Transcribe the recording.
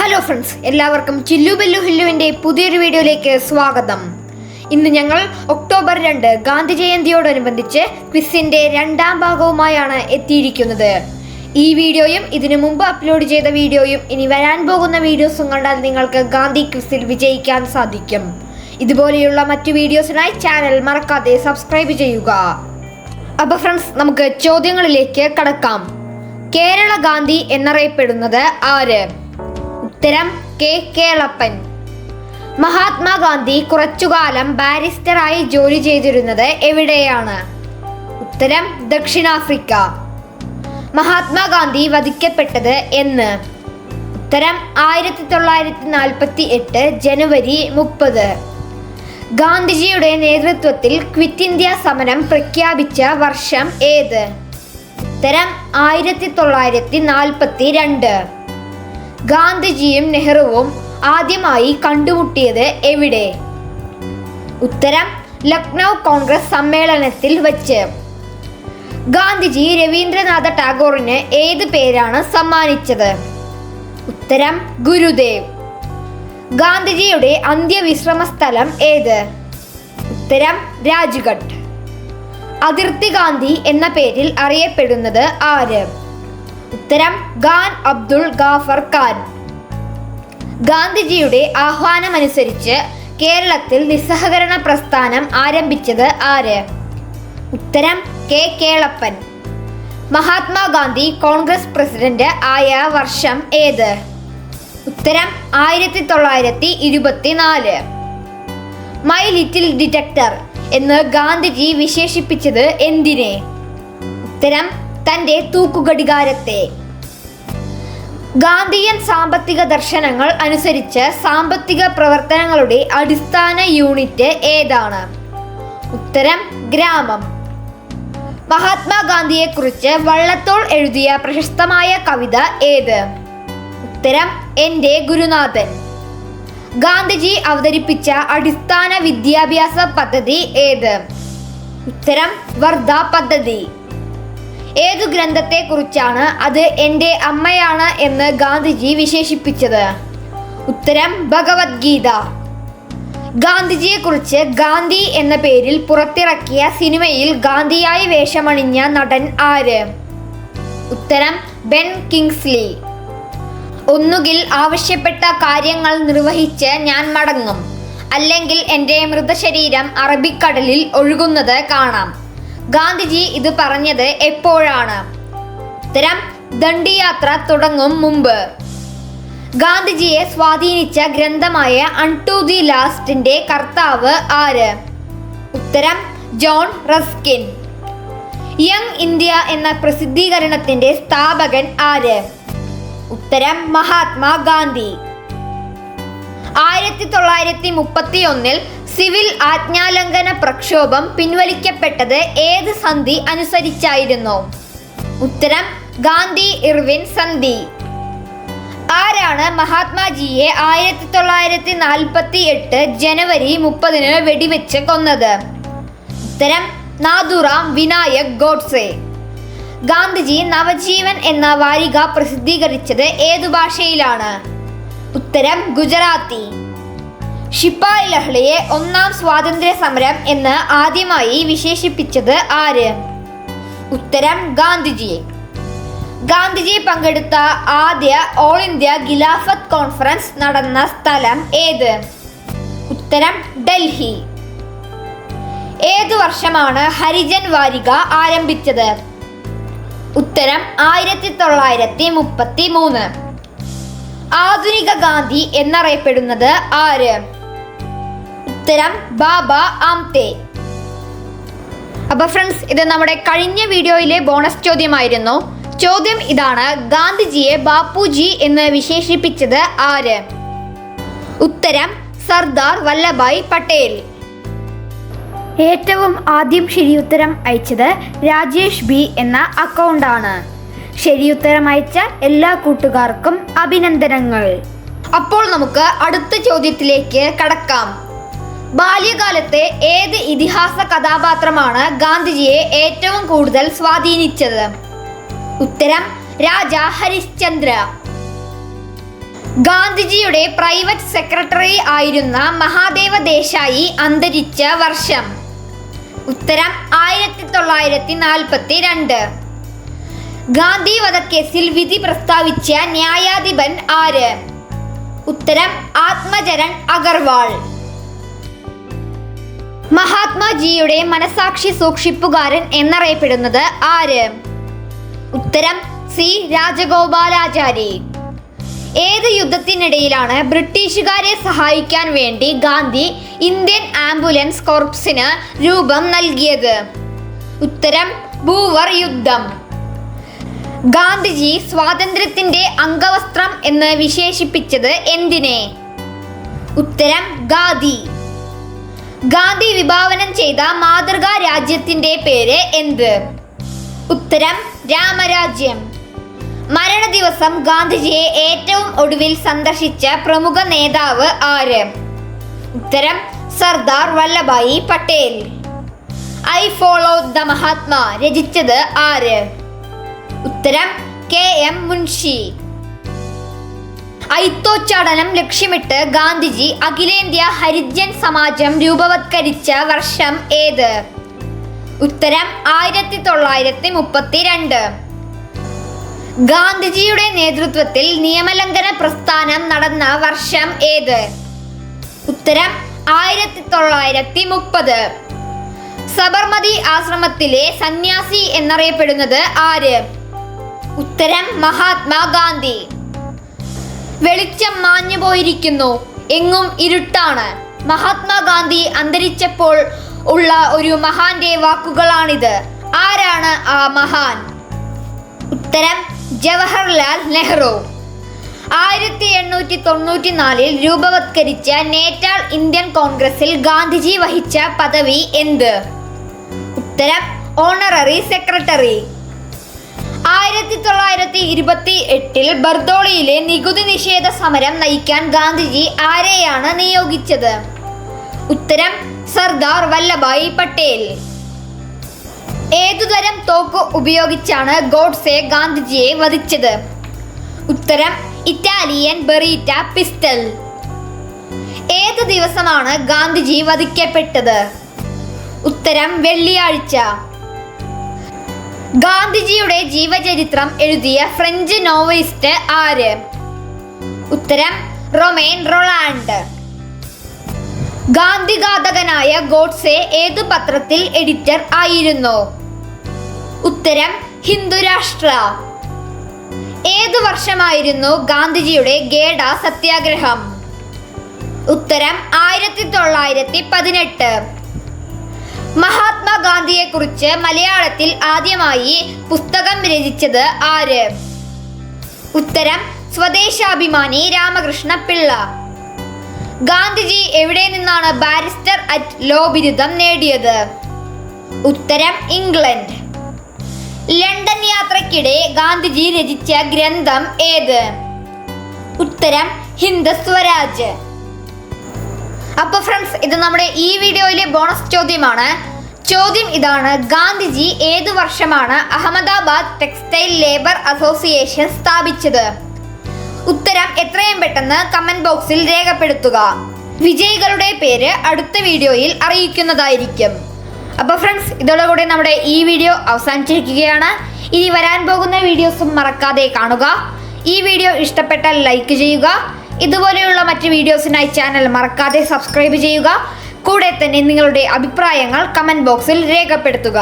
Hello friends, എല്ലാവർക്കും ചില്ലു ബെല്ലു ഹില്ലുവിൻ്റെ പുതിയൊരു വീഡിയോയിലേക്ക് സ്വാഗതം. ഇന്ന് ഞങ്ങൾ ഒക്ടോബർ 2 ഗാന്ധി ജയന്തിയോടനുബന്ധിച്ച് ക്വിസിൻ്റെ രണ്ടാം ഭാഗവുമായാണ് എത്തിയിരിക്കുന്നത്. ഈ വീഡിയോയും ഇതിനു മുമ്പ് അപ്ലോഡ് ചെയ്ത വീഡിയോയും ഇനി വരാൻ പോകുന്ന വീഡിയോസും കണ്ടാൽ നിങ്ങൾക്ക് ഗാന്ധി ക്വിസിൽ വിജയിക്കാൻ സാധിക്കും. ഇതുപോലെയുള്ള മറ്റു വീഡിയോസിനായി ചാനൽ മറക്കാതെ സബ്സ്ക്രൈബ് ചെയ്യുക. അപ്പോൾ ഫ്രണ്ട്സ്, നമുക്ക് ചോദ്യങ്ങളിലേക്ക് കടക്കാം. കേരള ഗാന്ധി എന്നറിയപ്പെടുന്നത് ആര്? ഉത്തരം കെ. കേളപ്പൻ. മഹാത്മാഗാന്ധി കുറച്ചുകാലം ബാരിസ്റ്ററായി ജോലി ചെയ്തിരുന്നത് എവിടെയാണ്? ഉത്തരം ദക്ഷിണാഫ്രിക്ക. മഹാത്മാഗാന്ധി വധിക്കപ്പെട്ടത് എന്ന്? ഉത്തരം 1948 ജനുവരി 30. ഗാന്ധിജിയുടെ നേതൃത്വത്തിൽ ക്വിറ്റ് ഇന്ത്യ സമരം പ്രഖ്യാപിച്ച വർഷം ഏത്? ഉത്തരം 1942. ഗാന്ധിജിയും നെഹ്റുവും ആദ്യമായി കണ്ടുമുട്ടിയത് എവിടെ? ഉത്തരം ലക്നൗ കോൺഗ്രസ് സമ്മേളനത്തിൽ വച്ച്. ഗാന്ധിജി രവീന്ദ്രനാഥ ടാഗോറിന് ഏത് പേരാണ് സമ്മാനിച്ചത്? ഉത്തരം ഗുരുദേവ്. ഗാന്ധിജിയുടെ അന്ത്യവിശ്രമ സ്ഥലം ഏത്? ഉത്തരം രാജ്ഘട്ട്. അതിർത്തി ഗാന്ധി എന്ന പേരിൽ അറിയപ്പെടുന്നത് ആര്? ഉത്തരം ഖാൻ അബ്ദുൾ ഗാഫർ ഖാൻ. ഗാന്ധിജിയുടെ ആഹ്വാനമനുസരിച്ച് കേരളത്തിൽ നിസ്സഹകരണ പ്രസ്ഥാനം ആരംഭിച്ചത് ആര്? ഉത്തരം കെ. കേളപ്പൻ. മഹാത്മാഗാന്ധി കോൺഗ്രസ് പ്രസിഡന്റ് ആയ വർഷം ഏത്? ഉത്തരം 1924. മൈ ലിറ്റിൽ ഡിറ്റക്ടർ എന്ന് ഗാന്ധിജി വിശേഷിപ്പിച്ചത് എന്തിനെ? ഉത്തരം തൻ്റെ തൂക്കുഘടികാരത്തെ. ഗാന്ധിയൻ സാമ്പത്തിക ദർശനങ്ങൾ അനുസരിച്ച് സാമ്പത്തിക പ്രവർത്തനങ്ങളുടെ അടിസ്ഥാന യൂണിറ്റ് ഏതാണ്? ഉത്തരം ഗ്രാമം. മഹാത്മാഗാന്ധിയെക്കുറിച്ച് വള്ളത്തോൾ എഴുതിയ പ്രശസ്തമായ കവിത ഏത്? ഉത്തരം എൻ്റെ ഗുരുനാഥൻ. ഗാന്ധിജി അവതരിപ്പിച്ച അടിസ്ഥാന വിദ്യാഭ്യാസ പദ്ധതി ഏത്? ഉത്തരം വർധ പദ്ധതി. ഏതു ഗ്രന്ഥത്തെക്കുറിച്ചാണ് അത് എൻ്റെ അമ്മയാണ് എന്ന് ഗാന്ധിജി വിശേഷിപ്പിച്ചത്? ഉത്തരം ഭഗവത്ഗീത. ഗാന്ധിജിയെക്കുറിച്ച് ഗാന്ധി എന്ന പേരിൽ പുറത്തിറക്കിയ സിനിമയിൽ ഗാന്ധിയായി വേഷമണിഞ്ഞ നടൻ ആര്? ഉത്തരം ബെൻ കിങ്സ്ലി. ഒന്നുകിൽ ആവശ്യപ്പെട്ട കാര്യങ്ങൾ നിർവഹിച്ച് ഞാൻ മടങ്ങും, അല്ലെങ്കിൽ എൻ്റെ മൃതശരീരം അറബിക്കടലിൽ ഒഴുകുന്നത് കാണാം. ഗാന്ധിജി ഇത് പറഞ്ഞത് എപ്പോഴാണ്? ഉത്തരം ദണ്ഡിയാത്ര തുടങ്ങും മുമ്പ്. ഗാന്ധിജിയെ സ്വാധീനിച്ച ഗ്രന്ഥമായ അൺടു ദി ലാസ്റ്റിന്റെ കർത്താവ് ആര്? ഉത്തരം ജോൺ റസ്കിൻ. യങ് ഇന്ത്യ എന്ന പ്രസിദ്ധീകരണത്തിന്റെ സ്ഥാപകൻ ആര്? ഉത്തരം മഹാത്മാഗാന്ധി. 1931 സിവിൽ ആജ്ഞാലംഘന പ്രക്ഷോഭം പിൻവലിക്കപ്പെട്ടത് ഏത് സന്ധി അനുസരിച്ചായിരുന്നു? ഉത്തരം ഗാന്ധി ഇർവിൻ സന്ധി. ആരാണ് മഹാത്മാജിയെ 1948 ജനുവരി 30 വെടിവെച്ച് കൊന്നത്? ഉത്തരം നാഥുറാം വിനായക് ഗോഡ്സെ. ഗാന്ധിജി നവജീവൻ എന്ന വാരിക പ്രസിദ്ധീകരിച്ചത് ഏതു ഭാഷയിലാണ്? ഉത്തരം ഗുജറാത്തി. ശിപ്പായി ലഹളയെ ഒന്നാം സ്വാതന്ത്ര്യ സമരം എന്ന് ആദ്യമായി വിശേഷിപ്പിച്ചത് ആര്? ഉത്തരം ഗാന്ധിജി. ഗാന്ധിജി പങ്കെടുത്ത ആദ്യ ഓൾ ഇന്ത്യ ഖിലാഫത്ത് കോൺഫറൻസ് നടന്ന സ്ഥലം ഏത്? ഉത്തരം ഡൽഹി. ഏതു വർഷമാണ് ഹരിജൻ വാരിക ആരംഭിച്ചത്? ഉത്തരം 1933. ആധുനിക ഗാന്ധി എന്നറിയപ്പെടുന്നത് ആര്? ഉത്തരം ബാബ ആംതെ. അപ്പോൾ ഫ്രണ്ട്സ്, ഇത് നമ്മുടെ കഴിഞ്ഞ വീഡിയോയിലെ ബോണസ് ചോദ്യമായിരുന്നു. ചോദ്യം ഇതാണ്: ഗാന്ധിജിയെ ബാപ്പുജി എന്ന് വിശേഷിപ്പിച്ചത് ആര്? ഉത്തരം സർദാർ വല്ലഭായ് പട്ടേൽ. ഏറ്റവും ആദ്യം ശരിയുത്തരം അയച്ചത് രാജേഷ് ബി എന്ന അക്കൗണ്ടാണ്. ശരിയുത്തരം അയച്ച എല്ലാ കൂട്ടുകാർക്കും അഭിനന്ദനങ്ങൾ. അപ്പോൾ നമുക്ക് അടുത്ത ചോദ്യത്തിലേക്ക് കടക്കാം. ബാല്യകാലത്തെ ഏത് ഇതിഹാസ കഥാപാത്രമാണ് ഗാന്ധിജിയെ ഏറ്റവും കൂടുതൽ സ്വാധീനിച്ചത്? ഉത്തരം രാജ ഹരിശ്ചന്ദ്ര. ഗാന്ധിജിയുടെ പ്രൈവറ്റ് സെക്രട്ടറി ആയിരുന്ന മഹാദേവ ദേശായി അന്തരിച്ച വർഷം. ഉത്തരം 1942. ഗാന്ധി വധക്കേസിൽ വിധി പ്രസ്താവിച്ച ന്യായാധിപൻ ആര്? ഉത്തരം ആത്മചരൺ അഗർവാൾ. മഹാത്മാജിയുടെ മനസാക്ഷി സൂക്ഷിപ്പുകാരൻ എന്നറിയപ്പെടുന്നത് ആര്? ഉത്തരം സി രാജഗോപാലാചാരി. ഏത് യുദ്ധത്തിനിടയിലാണ് ബ്രിട്ടീഷുകാരെ സഹായിക്കാൻ വേണ്ടി ഗാന്ധി ഇന്ത്യൻ ആംബുലൻസ് കോർപ്സിന് രൂപം നൽകിയത്? ഉത്തരം ഭൂവർ യുദ്ധം. ഗാന്ധിജി സ്വാതന്ത്ര്യത്തിന്റെ അംഗവസ്ത്രം എന്ന് വിശേഷിപ്പിച്ചത് എന്തിനെ? ഉത്തരം ഖാദി. ഗാന്ധി വിഭാവനം ചെയ്ത മാതൃകാ രാജ്യത്തിന്റെ പേര് എന്ത്? ഉത്തരം രാമരാജ്യം. മരണദിവസം ഗാന്ധിജിയെ ഏറ്റവും ഒടുവിൽ സന്ദർശിച്ച പ്രമുഖ നേതാവ് ആര്? ഉത്തരം Sardar Vallabhbhai Patel. I follow the Mahatma രചിച്ചത് ആര്? ഉത്തരം KM മുൻഷി. ഐത്തോച്ചാടനം ലക്ഷ്യമിട്ട് ഗാന്ധിജി അഖിലേന്ത്യാ ഹരിജൻ സമാജം രൂപവത്കരിച്ച വർഷം ഏത്? ഉത്തരം 1932. ഗാന്ധിജിയുടെ നേതൃത്വത്തിൽ നിയമലംഘന പ്രസ്ഥാനം നടന്ന വർഷം ഏത്? ഉത്തരം 1930. സബർമതി ആശ്രമത്തിലെ സന്യാസി എന്നറിയപ്പെടുന്നത് ആര്? ഉത്തരം മഹാത്മാഗാന്ധി. വെളിച്ചം മാഞ്ഞു പോയിരിക്കുന്നു, എങ്ങും ഇരുട്ടാണ്. മഹാത്മാഗാന്ധി അന്തരിച്ചപ്പോൾ ഉള്ള ഒരു മഹാന്റെ വാക്കുകളാണിത്. ആരാണ് ആ മഹാൻ? ഉത്തരം ജവഹർലാൽ നെഹ്റു. 1894 രൂപവത്കരിച്ച നേറ്റാൾ ഇന്ത്യൻ കോൺഗ്രസിൽ ഗാന്ധിജി വഹിച്ച പദവി എന്ത്? ഉത്തരം ഓണററി സെക്രട്ടറി. 1928 ബർദോളിയിലെ നികുതി നിഷേധ സമരം നയിക്കാൻ ഗാന്ധിജി ആരെയാണ് നിയോഗിച്ചത്? ഉത്തരം സർദാർ വല്ലഭായി പട്ടേൽ. ഏതുതരം തോക്ക് ഉപയോഗിച്ചാണ് ഗോഡ്സെ ഗാന്ധിജിയെ വധിച്ചത്? ഉത്തരം ഇറ്റാലിയൻ ബെറീറ്റ പിസ്റ്റൽ. ഏത് ദിവസമാണ് ഗാന്ധിജി വധിക്കപ്പെട്ടത്? ഉത്തരം വെള്ളിയാഴ്ച. ഗാന്ധിജിയുടെ ജീവചരിത്രം എഴുതിയ ഫ്രഞ്ച് നോവലിസ്റ്റ് ആര്? ഉത്തരം റൊമേൻ റൊളാൻഡ്. ഗാന്ധിഘാതകനായ ഗോഡ്സെ ഏതു പത്രത്തിൽ എഡിറ്റർ ആയിരുന്നു? ഉത്തരം ഹിന്ദുരാഷ്ട്ര. ഏതു വർഷമായിരുന്നു ഗാന്ധിജിയുടെ ഗേഡ സത്യാഗ്രഹം? ഉത്തരം 1918. മഹാത്മാഗാന്ധിയെക്കുറിച്ച് മലയാളത്തിൽ ആദ്യമായി പുസ്തകം രചിച്ചത് ആര്? ഉത്തരം സ്വദേശാഭിമാനി രാമകൃഷ്ണ പിള്ള. ഗാന്ധിജി എവിടെ നിന്നാണ് ബാരിസ്റ്റർ അറ്റ് ലോ ബിരുദം നേടിയത്? ഉത്തരം ഇംഗ്ലണ്ട്. ലണ്ടൻ യാത്രയ്ക്കിടെ ഗാന്ധിജി രചിച്ച ഗ്രന്ഥം ഏത്? ഉത്തരം ഹിന്ദ് സ്വരാജ്. അപ്പോൾ ഫ്രണ്ട്സ്, ഇത് നമ്മുടെ ഈ വീഡിയോയിലെ ബോണസ് ചോദ്യമാണ്. ചോദ്യം ഇതാണ്: ഗാന്ധിജി ഏതു വർഷമാണ് അഹമ്മദാബാദ് ടെക്സ്റ്റൈൽ ലേബർ അസോസിയേഷൻ സ്ഥാപിച്ചത്? ഉത്തരം എത്രയും പെട്ടെന്ന് കമന്റ് ബോക്സിൽ രേഖപ്പെടുത്തുക. വിജയികളുടെ പേര് അടുത്ത വീഡിയോയിൽ അറിയിക്കുന്നതായിരിക്കും. അപ്പോൾ ഫ്രണ്ട്സ്, ഇതോടുകൂടി നമ്മുടെ ഈ വീഡിയോ അവസാനിച്ചിരിക്കുകയാണ്. ഇനി വരാൻ പോകുന്ന വീഡിയോസും മറക്കാതെ കാണുക. ഈ വീഡിയോ ഇഷ്ടപ്പെട്ടാൽ ലൈക്ക് ചെയ്യുക. ഇതുപോലെയുള്ള മറ്റ് വീഡിയോസിനായി ചാനൽ മറക്കാതെ സബ്സ്ക്രൈബ് ചെയ്യുക. കൂടെ തന്നെ നിങ്ങളുടെ അഭിപ്രായങ്ങൾ കമന്റ് ബോക്സിൽ രേഖപ്പെടുത്തുക.